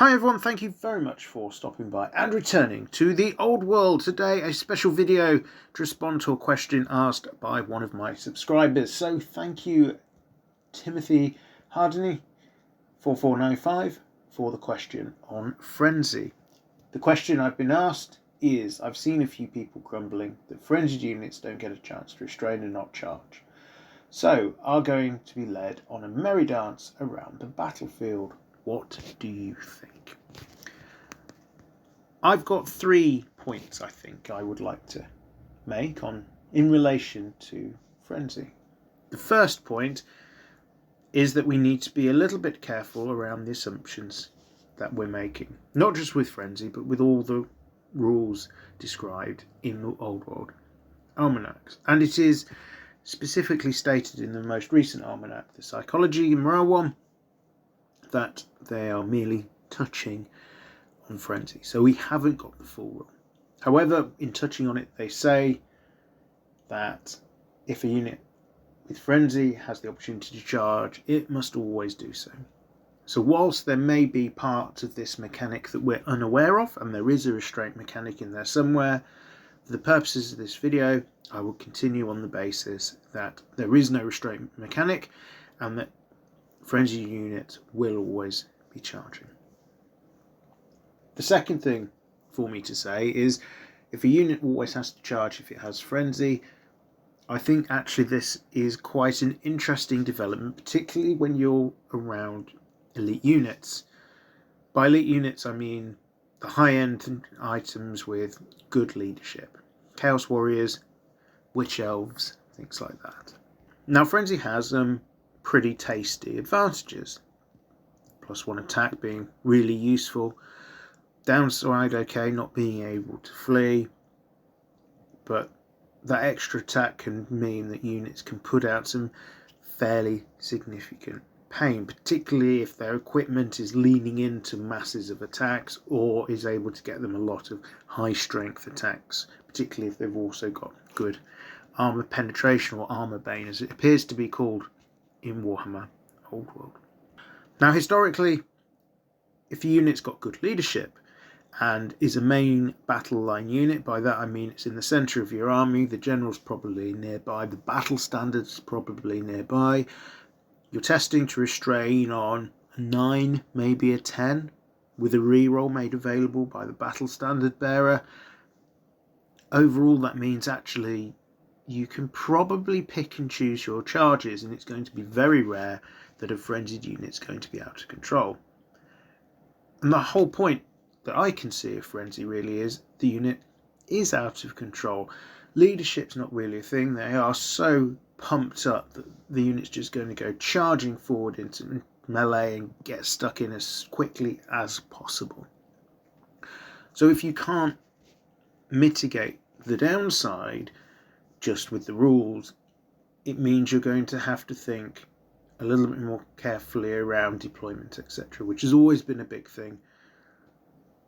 Hi everyone, thank you very much for stopping by and returning to the old world. Today a special video to respond to a question asked by one of my subscribers. So thank you Timothy Hardney 4495 for the question on Frenzy. The question I've been asked is, I've seen a few people grumbling that frenzied units don't get a chance to restrain and not charge. So are going to be led on a merry dance around the battlefield. What do you think? I've got 3 points I think I would like to make in relation to Frenzy. The first point is that we need to be a little bit careful around the assumptions that we're making. Not just with Frenzy, but with all the rules described in the Old World Almanacs. And it is specifically stated in the most recent almanac, the Psychology and Morale one, that they are merely touching on Frenzy. So we haven't got the full rule. However, in touching on it, they say that if a unit with Frenzy has the opportunity to charge, it must always do so. So whilst there may be parts of this mechanic that we're unaware of, and there is a restraint mechanic in there somewhere, for the purposes of this video, I will continue on the basis that there is no restraint mechanic and that Frenzy units will always be charging. The second thing for me to say is, if a unit always has to charge if it has Frenzy, I think actually this is quite an interesting development, particularly when you're around elite units. By elite units I mean the high-end items with good leadership. Chaos Warriors, Witch Elves, things like that. Now Frenzy has pretty tasty advantages. +1 attack being really useful. Downside, okay, not being able to flee. But that extra attack can mean that units can put out some fairly significant pain, particularly if their equipment is leaning into masses of attacks or is able to get them a lot of high strength attacks, particularly if they've also got good armor penetration, or armor bane as it appears to be called in Warhammer Old World. Now historically, if a unit's got good leadership and is a main battle line unit, by that I mean it's in the centre of your army, the general's probably nearby, the battle standard's probably nearby, you're testing to restrain on a 9, maybe a 10, with a reroll made available by the battle standard bearer. Overall that means actually you can probably pick and choose your charges, and it's going to be very rare that a frenzied unit's going to be out of control. And the whole point that I can see of Frenzy really is the unit is out of control. Leadership's not really a thing. They are so pumped up that the unit's just going to go charging forward into melee and get stuck in as quickly as possible. So if you can't mitigate the downside just with the rules, it means you're going to have to think a little bit more carefully around deployment, etc., which has always been a big thing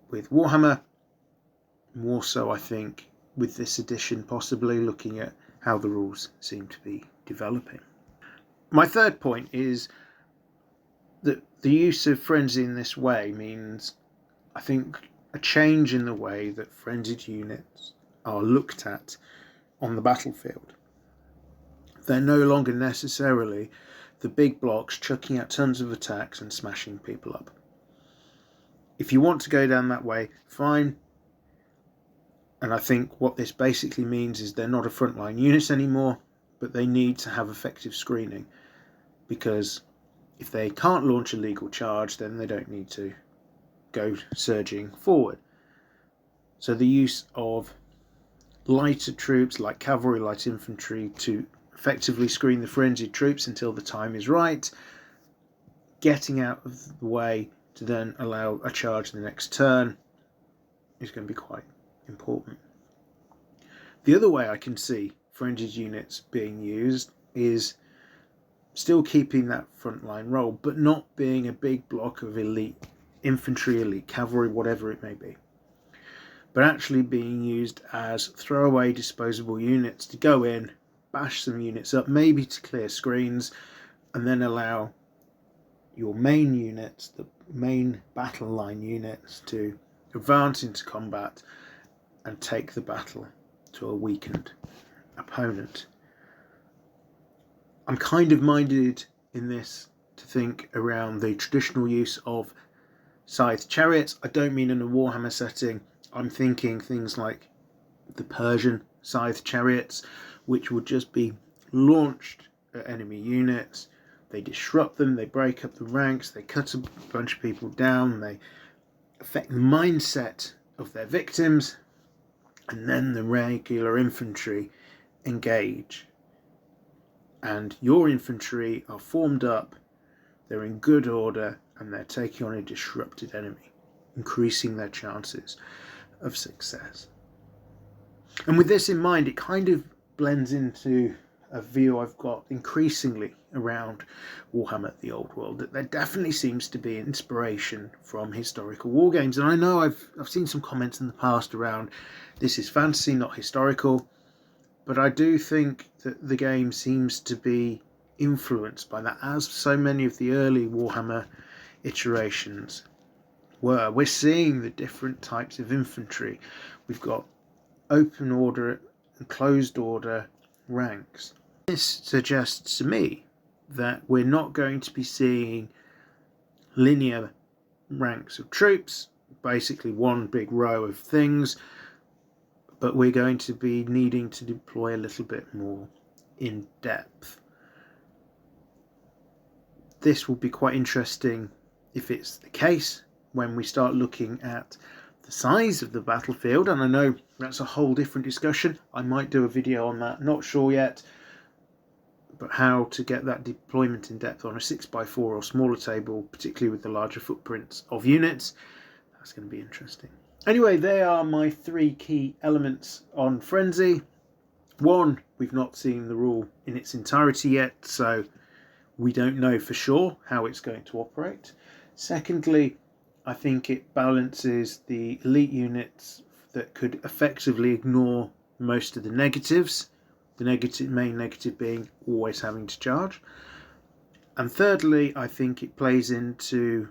with Warhammer, more so I think with this edition, possibly looking at how the rules seem to be developing. My third point is that the use of Frenzy in this way means, I think, a change in the way that frenzied units are looked at on the battlefield. They're no longer necessarily the big blocks chucking out tons of attacks and smashing people up. If you want to go down that way, fine. And I think what this basically means is they're not a frontline unit anymore, but they need to have effective screening, because if they can't launch a legal charge, then they don't need to go surging forward. So the use of lighter troops like cavalry, light infantry, to effectively screen the frenzied troops until the time is right, getting out of the way to then allow a charge the next turn, is going to be quite important. The other way I can see frenzied units being used is still keeping that frontline role, but not being a big block of elite infantry, elite cavalry, whatever it may be, but actually being used as throwaway disposable units to go in, bash some units up, maybe to clear screens, and then allow your main units, the main battle line units, to advance into combat and take the battle to a weakened opponent. I'm kind of minded in this to think around the traditional use of scythe chariots. I don't mean in a Warhammer setting. I'm thinking things like the Persian scythe chariots, which would just be launched at enemy units. They disrupt them, they break up the ranks, they cut a bunch of people down, they affect the mindset of their victims, and then the regular infantry engage. And your infantry are formed up, they're in good order, and they're taking on a disrupted enemy, increasing their chances of success. And with this in mind, it kind of blends into a view I've got increasingly around Warhammer the Old World, that there definitely seems to be inspiration from historical war games. And I know I've seen some comments in the past around this is fantasy, not historical, but I do think that the game seems to be influenced by that, as so many of the early Warhammer iterations were. We're seeing the different types of infantry. We've got open order and closed order ranks. This suggests to me that we're not going to be seeing linear ranks of troops, basically one big row of things, but we're going to be needing to deploy a little bit more in depth. This will be quite interesting if it's the case when we start looking at the size of the battlefield, and I know that's a whole different discussion. I might do a video on that, not sure yet, but how to get that deployment in depth on a 6x4 or smaller table, particularly with the larger footprints of units. That's going to be interesting. Anyway, they are my 3 key elements on Frenzy. 1, we've not seen the rule in its entirety yet, so we don't know for sure how it's going to operate. Secondly, I think it balances the elite units that could effectively ignore most of the negatives, the main negative being always having to charge. And thirdly, I think it plays into,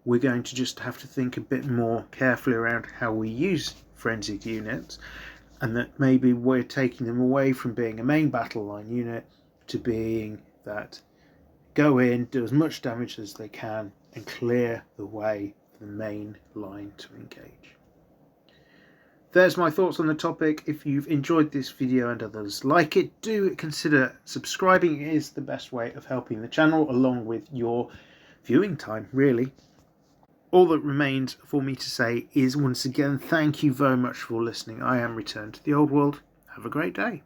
we're going to just have to think a bit more carefully around how we use frenzied units, and that maybe we're taking them away from being a main battle line unit to being that go in, do as much damage as they can, and clear the way for the main line to engage. There's my thoughts on the topic. If you've enjoyed this video and others like it, do consider subscribing. It is the best way of helping the channel, along with your viewing time, really. All that remains for me to say is, once again, thank you very much for listening. I am Return to the Old World. Have a great day.